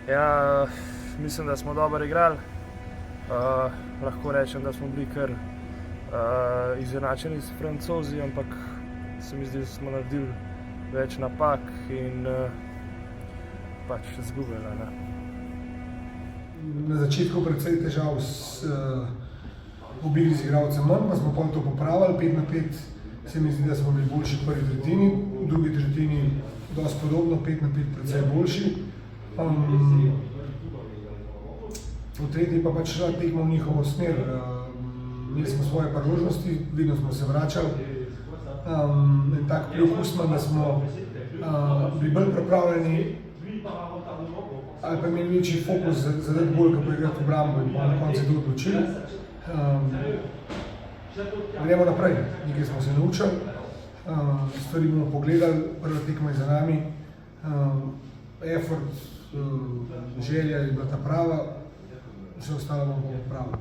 Ja, mislim, da smo dobro igrali. Lahko rečem, da smo bili kar izenačeni s Francozi, ampak se mi zdi, da smo naredili več napak in pač izgubili. Na začetku precej težav s obili z igralcem manj, pa smo pol to popravili, 5-5 se mi zdi, da smo bili boljši v prvi tretjini, v drugi tretjini dosti podobno, 5-5 precej boljši. V tretji pa pač tekmo v njihovo smer. Imeli smo svoje priložnosti, vedno smo se vračali. En tak priokus imam, da smo bili bolj pripravljeni ali pa imeli večji fokus za dati bolj, ko pa igrati v obrambo in pa na koncu to odločili. Gremo naprej, nekaj smo se naučili, stvari bomo pogledali, prva tekma je za nami, effort, želja je bila ta prava, vse ostalo bomo popravili.